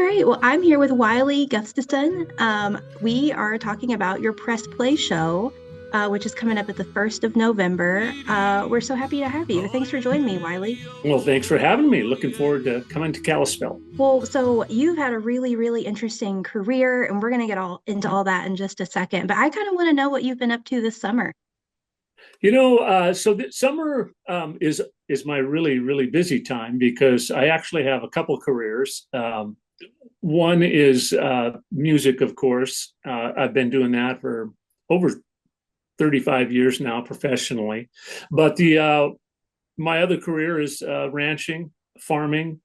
right. Well, I'm here with Wylie Gustafson. We are talking about your Press Play show, which is coming up at the 1st of November. We're so happy to have you. Thanks for joining me, Wylie. Well, thanks for having me. Looking forward to coming to Kalispell. Well, so you've had a really, really interesting career, and we're going to get all into all that in just a second. But I kind of want to know what you've been up to this summer. So the summer is my really busy time because I actually have a couple careers. One is music, of course. I've been doing that for over 35 years now professionally. But the my other career is ranching, farming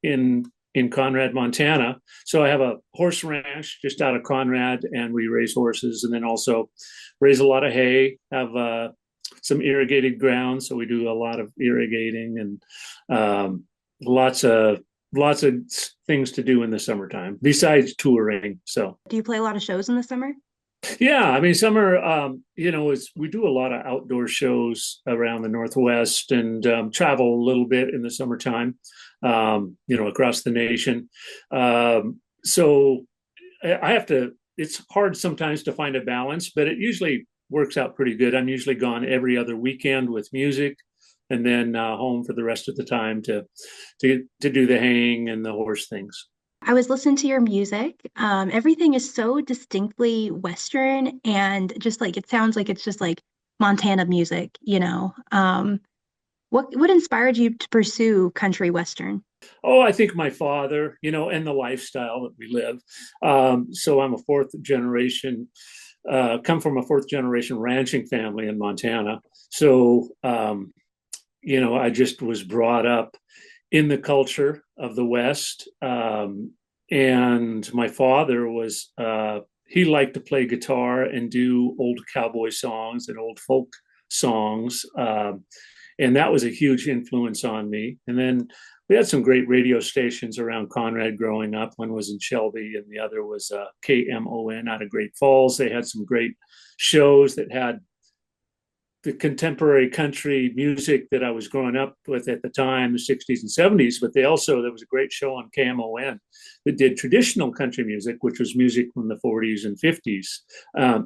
in Conrad, Montana. So I have a horse ranch just out of Conrad, and we raise horses, and then also raise a lot of hay. Have some irrigated ground, so we do a lot of irrigating and lots of things to do in the summertime besides touring. So Do you play a lot of shows in the summer? yeah, I mean, summer, is we do a lot of outdoor shows around the Northwest and travel a little bit in the summertime, across the nation. So I have to, it's hard sometimes to find a balance, but it usually works out pretty good. I'm usually gone every other weekend with music and then home for the rest of the time to do the haying and the horse things. I was listening to your music. Everything is so distinctly Western and just like it sounds like it's just like Montana music. What inspired you to pursue country Western? Oh, I think my father, and the lifestyle that we live. So I'm a fourth generation, come from a fourth generation ranching family in Montana. So, I just was brought up in the culture of the West. And my father he liked to play guitar and do old cowboy songs and old folk songs. And that was a huge influence on me. And then we had some great radio stations around Conrad growing up. One was in Shelby, and the other was KMON out of Great Falls. They had some great shows that had the contemporary country music that I was growing up with at the time, the 60s and 70s. But there was a great show on KMON that did traditional country music, which was music from the 40s and 50s.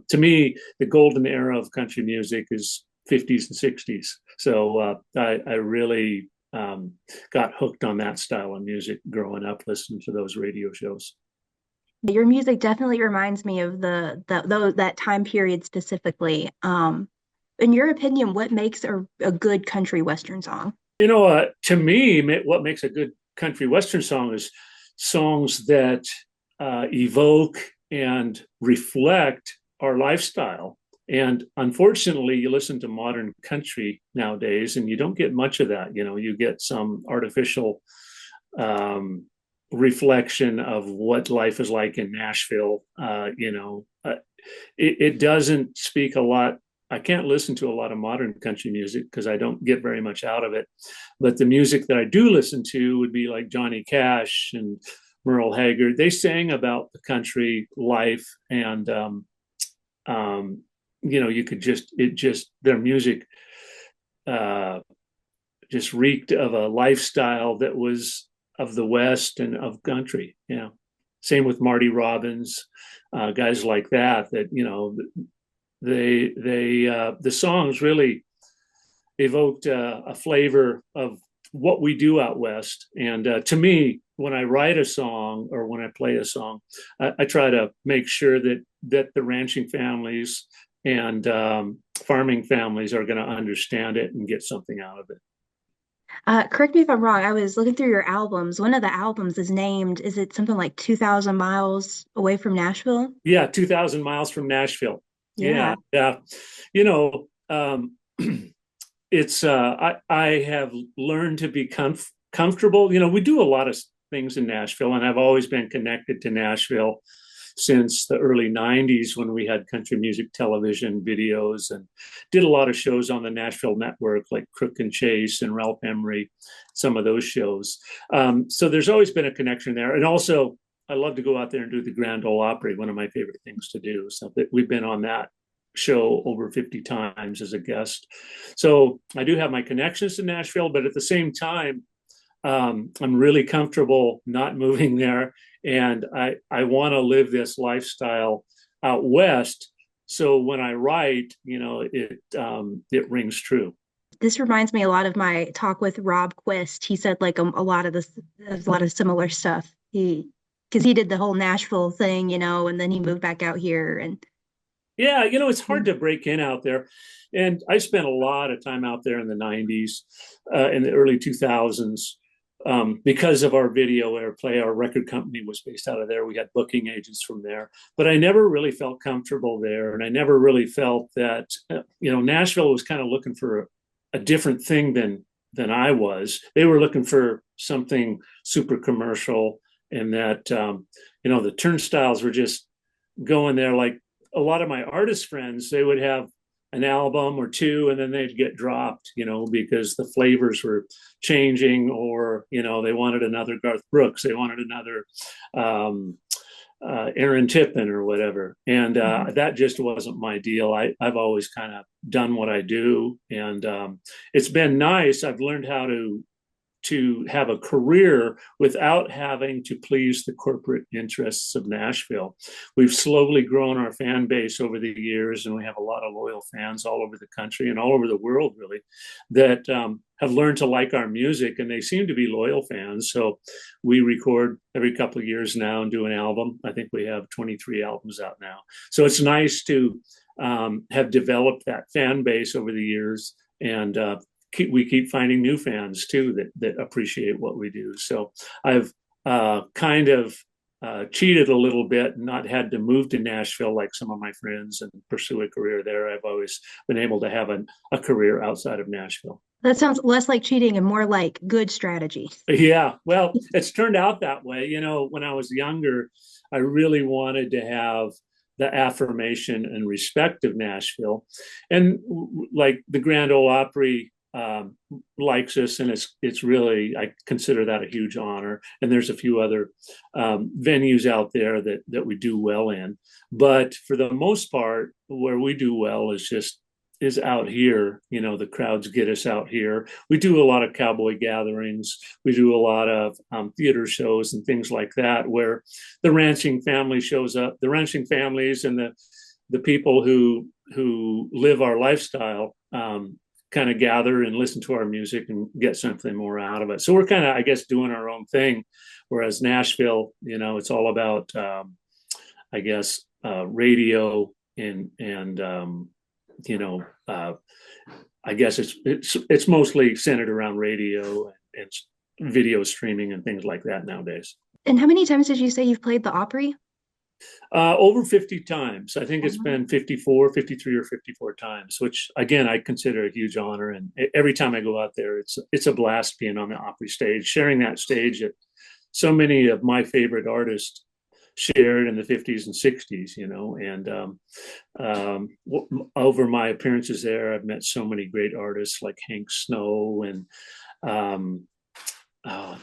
To me, the golden era of country music is 50s and 60s. So I really got hooked on that style of music growing up, listening to those radio shows. Your music definitely reminds me of that time period specifically. In your opinion, what makes a good country Western song? To me, what makes a good country Western song is songs that evoke and reflect our lifestyle. And unfortunately, you listen to modern country nowadays, and you don't get much of that. You get some artificial reflection of what life is like in Nashville. It doesn't speak a lot. I can't listen to a lot of modern country music because I don't get very much out of it. But the music that I do listen to would be like Johnny Cash and Merle Haggard. They sang about the country life, and you could their music just reeked of a lifestyle that was of the West and of country. Same with Marty Robbins, guys like that. The songs really evoked a flavor of what we do out west. And to me, when I write a song or when I play a song, I try to make sure that the ranching families and farming families are going to understand it and get something out of it. Correct me if I'm wrong. I was looking through your albums. One of the albums is it something like 2,000 miles away from Nashville? Yeah, 2,000 miles from Nashville. Yeah. Yeah, yeah. You know, um, it's I have learned to be comfortable. We do a lot of things in Nashville, and I've always been connected to Nashville since the early 90s when we had country music television videos and did a lot of shows on the Nashville network like Crook and Chase and Ralph Emery, some of those shows. So there's always been a connection there. And also, I love to go out there and do the Grand Ole Opry, one of my favorite things to do. So we've been on that show over 50 times as a guest. So I do have my connections to Nashville, but at the same time, I'm really comfortable not moving there, and I want to live this lifestyle out west. So when I write, it rings true. This reminds me a lot of my talk with Rob Quist. He said like a lot of this, a lot of similar stuff. Because he did the whole Nashville thing, and then he moved back out here. And Yeah, it's hard to break in out there. And I spent a lot of time out there in the 90s, in the early 2000s. Because of our video airplay, our record company was based out of there. We had booking agents from there, but I never really felt comfortable there. And I never really felt that, Nashville was kind of looking for a different thing than I was. They were looking for something super commercial, and that, the turnstiles were just going there. Like a lot of my artist friends, they would have an album or two and then they'd get dropped, because the flavors were changing, or, they wanted another Garth Brooks, they wanted another Aaron Tippin or whatever. And that just wasn't my deal. I've always kind of done what I do. And it's been nice. I've learned how to have a career without having to please the corporate interests of Nashville. We've slowly grown our fan base over the years, and we have a lot of loyal fans all over the country and all over the world, really, that have learned to like our music, and they seem to be loyal fans. So we record every couple of years now and do an album. I think we have 23 albums out now. So it's nice to have developed that fan base over the years, and we keep finding new fans too that appreciate what we do. So I've kind of cheated a little bit and not had to move to Nashville like some of my friends and pursue a career there. I've always been able to have a career outside of Nashville. that sounds less like cheating and more like good strategy. Yeah, well, it's turned out that way. When I was younger, I really wanted to have the affirmation and respect of Nashville, and like the Grand Ole Opry likes us, and it's really, I consider that a huge honor. And there's a few other venues out there that we do well in, but for the most part, where we do well is out here. The crowds get us out here. We do a lot of cowboy gatherings. We do a lot of theater shows and things like that, where the ranching family shows up. The ranching families and the people who live our lifestyle kind of gather and listen to our music and get something more out of it. So we're kind of, I guess, doing our own thing. Whereas Nashville, it's all about, I guess, radio and I guess it's mostly centered around radio and video streaming and things like that nowadays. And how many times did you say you've played the Opry? Over 50 times. I think it's been 54, 53 or 54 times, which again, I consider a huge honor. And every time I go out there, it's a blast being on the Opry stage, sharing that stage that so many of my favorite artists shared in the 50s and 60s, and over my appearances there, I've met so many great artists like Hank Snow, and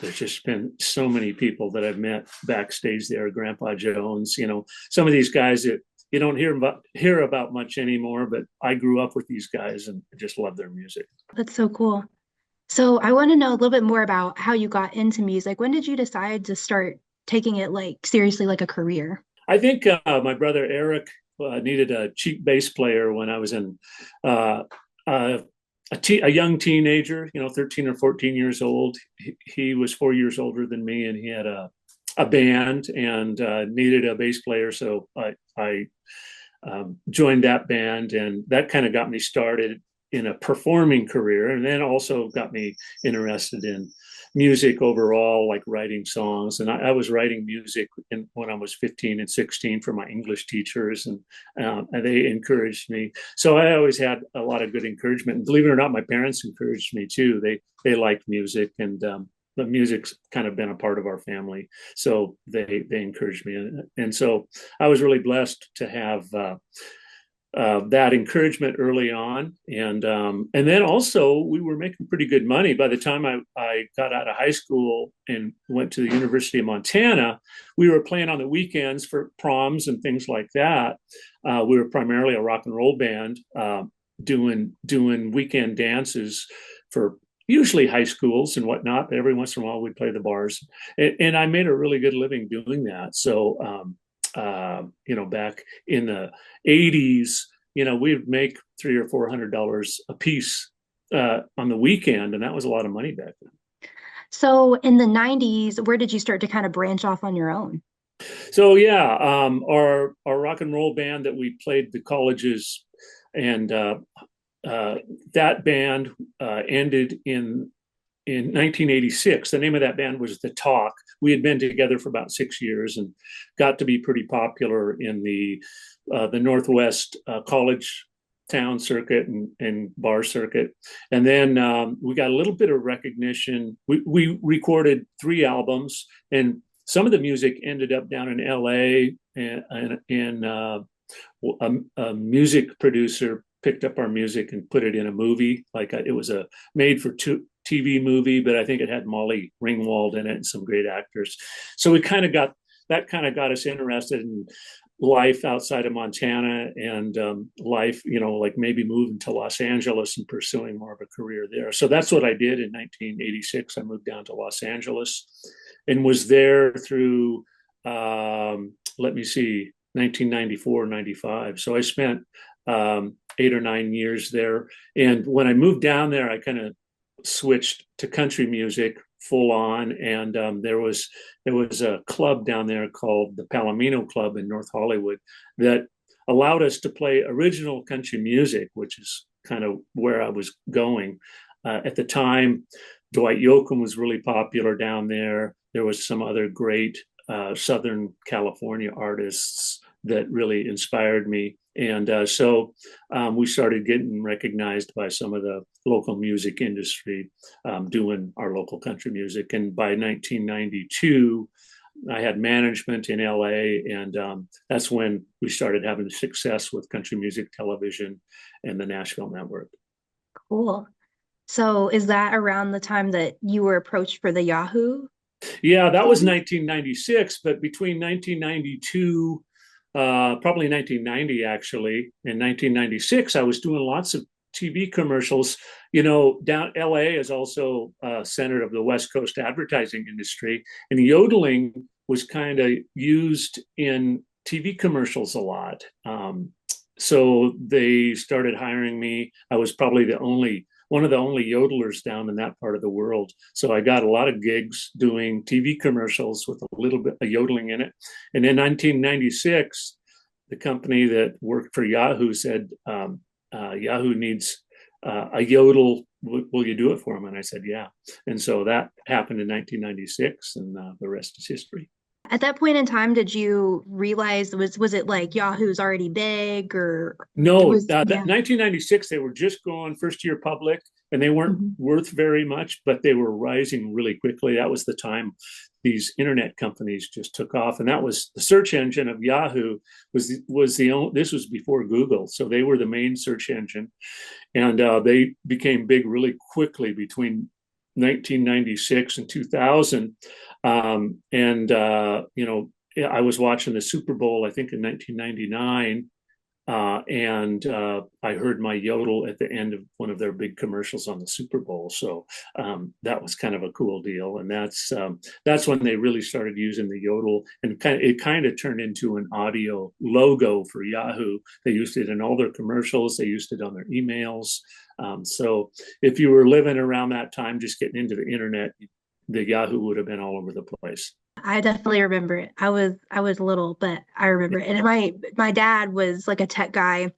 there's just been so many people that I've met backstage there. Grandpa Jones, some of these guys that you don't hear about much anymore, but I grew up with these guys and just love their music. That's so cool. So I want to know a little bit more about how you got into music. When did you decide to start taking it like seriously, like a career? I think my brother Eric needed a cheap bass player when I was in a young teenager, 13 or 14 years old. He was 4 years older than me, and he had a band and needed a bass player. So I joined that band, and that kind of got me started in a performing career, and then also got me interested in music overall, like writing songs. And I was writing music when I was 15 and 16 for my English teachers, and they encouraged me. So I always had a lot of good encouragement. And believe it or not, my parents encouraged me too. They liked music, and the music's kind of been a part of our family. So they encouraged me. And so I was really blessed to have that encouragement early on, and then also we were making pretty good money by the time I got out of high school and went to the University of Montana. We were playing on the weekends for proms and things like that. We were primarily a rock and roll band, doing weekend dances for usually high schools and whatnot, but every once in a while we'd play the bars. And I made a really good living doing that. So, back in the 80s, we'd make $300 or $400 a piece on the weekend, and that was a lot of money back then. So in the 90s, where did you start to kind of branch off on your own? So yeah, our rock and roll band that we played the colleges, and that band ended in 1986. The name of that band was The Talk. We had been together for about 6 years and got to be pretty popular in the Northwest college town circuit and bar circuit. And then we got a little bit of recognition. We recorded 3 albums, and some of the music ended up down in LA, and a music producer picked up our music and put it in a movie. Like it was a made for TV movie, but I think it had Molly Ringwald in it and some great actors. So we kind of got us interested in life outside of Montana, and life, like maybe moving to Los Angeles and pursuing more of a career there. So that's what I did in 1986. I moved down to Los Angeles and was there through, let me see, 1994, 95. So I spent 8 or 9 years there. And when I moved down there, I kind of switched to country music full on. And there was a club down there called the Palomino Club in North Hollywood that allowed us to play original country music, which is kind of where I was going. At the time, Dwight Yoakam was really popular down there. There was some other great Southern California artists that really inspired me. And so we started getting recognized by some of the local music industry, doing our local country music. And by 1992, I had management in LA, and that's when we started having success with country music television and the Nashville network. Cool. So is that around the time that you were approached for the Yahoo? Yeah, that was 1996, but between 1992, probably 1990 actually, and 1996, I was doing lots of TV commercials. Down LA is also center of the West Coast advertising industry, and yodeling was kind of used in TV commercials a lot. So they started hiring me. I was probably one of the only yodelers down in that part of the world. So I got a lot of gigs doing TV commercials with a little bit of yodeling in it. And in 1996, the company that worked for Yahoo said, Yahoo needs a yodel. Will you do it for them? And I said, yeah. And so that happened in 1996, and the rest is history. At that point in time, did you realize was it like Yahoo's already big, or it No, was, yeah. 1996, they were just going first year public, and they weren't Mhm. worth very much, but they were rising really quickly. That was the time these internet companies just took off, and that was the search engine of Yahoo was the only. This was before Google, so they were the main search engine, and they became big really quickly between 1996 and 2000. I was watching the Super Bowl, I think in 1999, and I heard my yodel at the end of one of their big commercials on the Super Bowl. So that was kind of a cool deal, and that's when they really started using the yodel, and it kind of turned into an audio logo for Yahoo. They used it in all their commercials. They used it on their emails. So if you were living around that time, just getting into the internet, the Yahoo would have been all over the place. I definitely remember it. I was little, but I remember it. And my dad was like a tech guy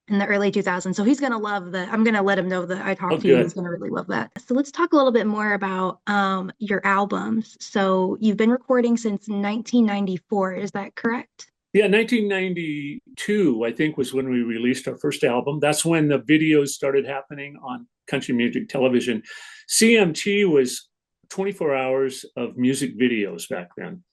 in the early 2000s. So he's gonna love that. I'm gonna let him know that I Oh, talked to you. He's good. gonna really love that. So let's talk a little bit more about your albums. So you've been recording since 1994, is that correct? Yeah, 1992, I think, was when we released our first album. That's when the videos started happening on country music television. CMT was 24 hours of music videos back then.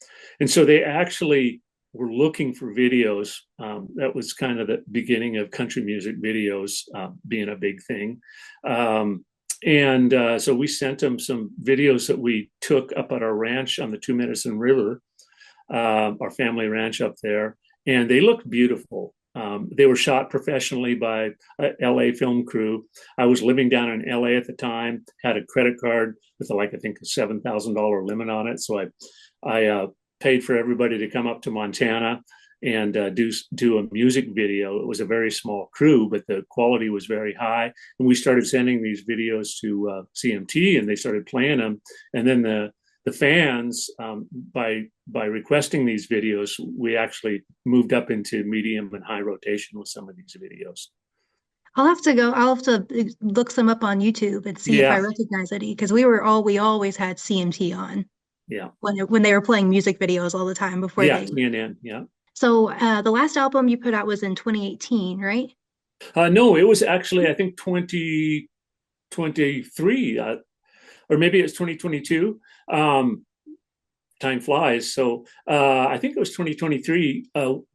And so they actually were looking for videos. That was kind of the beginning of country music videos being a big thing. So we sent them some videos that we took up at our ranch on the Two Medicine River, our family ranch up there, and they looked beautiful. They were shot professionally by a LA film crew. I was living down in LA at the time, had a credit card with like I think a $7,000 limit on it. So I paid for everybody to come up to Montana and do a music video. It was a very small crew, but the quality was very high. And we started sending these videos to CMT, and they started playing them. And then the fans, by requesting these videos, we actually moved up into medium and high rotation with some of these videos. I'll have to look some up on YouTube and see if I Yeah, recognize any because we always had CMT on yeah, when they were playing music videos all the time before yeah. they. TNN, yeah. So the last album you put out was in 2018, right? No, it was actually I think 2023, or maybe it's 2022. Um, Time flies. So I think it was 2023.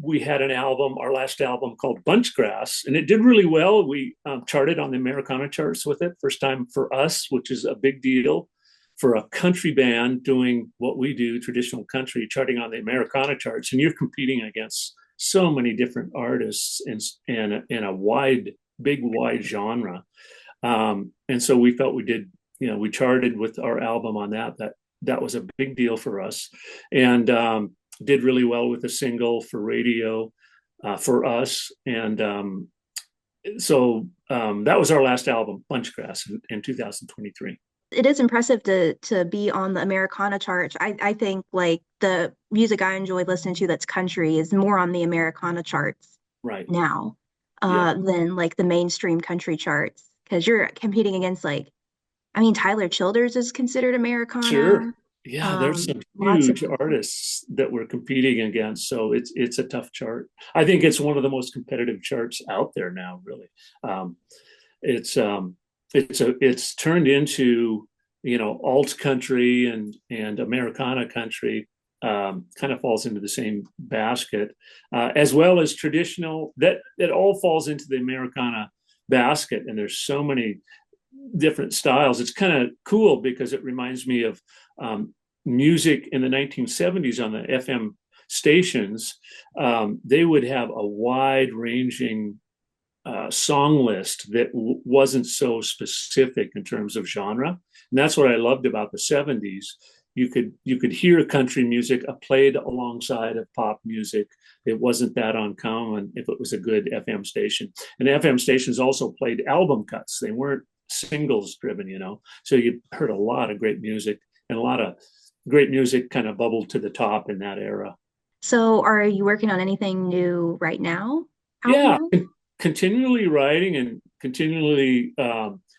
We had an album, our last album called Bunchgrass, and it did really well. We charted on the Americana charts with it, first time for us, which is a big deal for a country band doing what we do, traditional country, charting on the Americana charts. And you're competing against so many different artists in a wide genre. And so we felt we did, we charted with our album on that was a big deal for us, and did really well with the single for radio for us. And that was our last album, Bunchgrass, in 2023. It is impressive to be on the Americana chart. I think like the music I enjoy listening to that's country is more on the Americana charts Right. now Yeah. than like the mainstream country charts because you're competing against like I mean Tyler Childers is considered Sure. Americana. Yeah, there's some Lots of huge artists that we're competing against, so it's a tough chart. I think it's one of the most competitive charts out there now, really. Um, it's it's turned into alt country and Americana country, kind of falls into the same basket, as well as traditional. That all falls into the Americana basket, and there's so many different styles. It's kind of cool because it reminds me of music in the 1970s on the FM stations. They would have a wide ranging song list that wasn't so specific in terms of genre. And that's what I loved about the 70s. You could hear country music played alongside of pop music. It wasn't that uncommon if it was a good FM station. And FM stations also played album cuts. They weren't singles driven. So you heard a lot of great music, and a lot of great music kind of bubbled to the top in that era. So are you working on anything new right now? Yeah, Album? continually writing and continually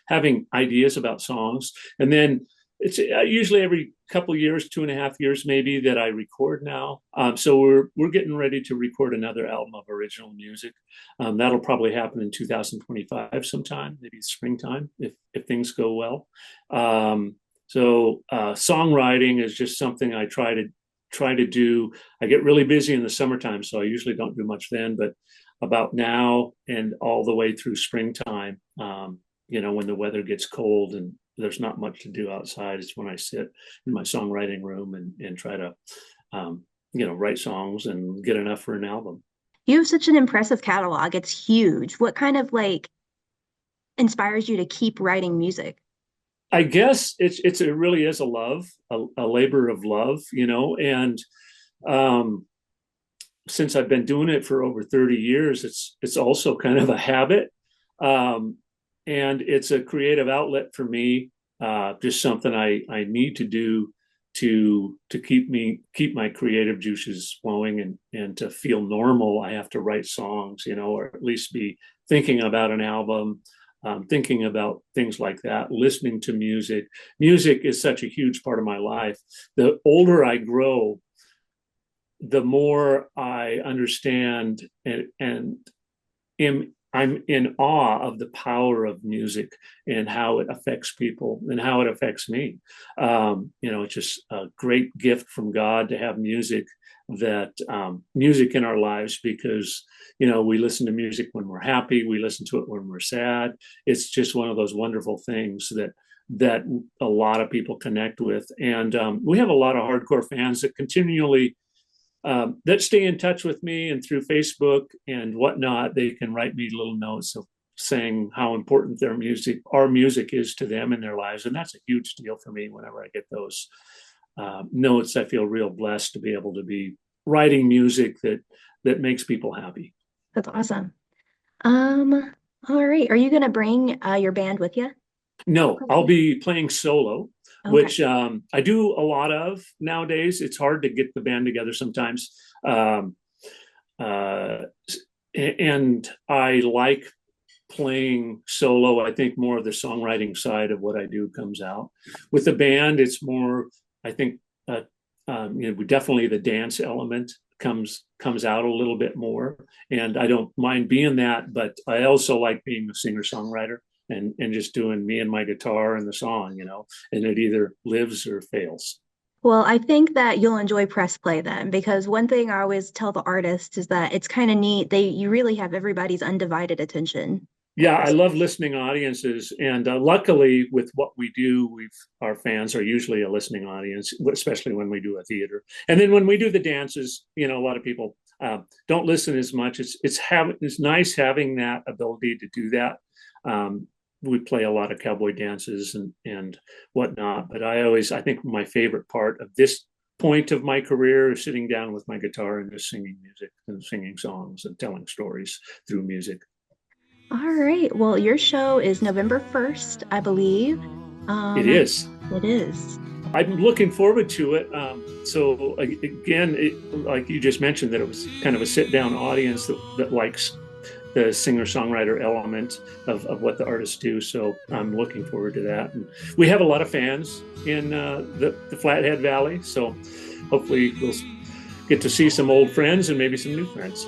having ideas about songs. And then it's usually every couple of years, 2.5 years maybe, that I record now. So we're getting ready to record another album of original music. That'll probably happen in 2025 sometime, maybe springtime if things go well. So songwriting is just something I try to do. I get really busy in the summertime, so I usually don't do much then, but about now and all the way through springtime, when the weather gets cold and there's not much to do outside, it's when I sit in my songwriting room and try to, write songs and get enough for an album. You have such an impressive catalog. It's huge. What kind of like inspires you to keep writing music? I guess it really is a labor of love, and um, since I've been doing it for over 30 years, it's also kind of a habit. Um, and it's a creative outlet for me. Just something I need to do to keep my creative juices flowing, and to feel normal. I have to write songs, or at least be thinking about an album, thinking about things like that, listening to music. Music is such a huge part of my life. The older I grow, the more I understand and I'm in awe of the power of music and how it affects people and how it affects me. It's just a great gift from God to have music music in our lives, because we listen to music when we're happy, we listen to it when we're sad. It's just one of those wonderful things that a lot of people connect with, and we have a lot of hardcore fans that continually that stay in touch with me, and through Facebook and whatnot, they can write me little notes of saying how important our music is to them in their lives. And that's a huge deal for me. Whenever I get those notes, I feel real blessed to be able to be writing music that makes people happy. That's awesome. Um, all right. Are you gonna bring your band with you? No, I'll be playing solo, Okay. which I do a lot of nowadays. It's hard to get the band together sometimes. Uh, and I like playing solo. I think more of the songwriting side of what I do comes out. With the band, it's more, I think, definitely the dance element comes out a little bit more, and I don't mind being that, but I also like being a singer songwriter and just doing me and my guitar and the song, and it either lives or fails. Well, I think that you'll enjoy press play then, because one thing I always tell the artists is that it's kind of neat. You really have everybody's undivided attention at Yeah, I press. love listening audiences, and luckily, with what we do, our fans are usually a listening audience, especially when we do a theater. And then when we do the dances, a lot of people don't listen as much. It's nice having that ability to do that. We play a lot of cowboy dances and whatnot, but I think my favorite part of this point of my career is sitting down with my guitar and just singing music and singing songs and telling stories through music. All right. Well, your show is November 1st, I believe. It Um, is. it is. I'm looking forward to it. So again, like you just mentioned, that it was kind of a sit-down audience that likes the singer-songwriter element of what the artists do. So I'm looking forward to that. And we have a lot of fans in the Flathead Valley. So hopefully we'll get to see some old friends and maybe some new friends.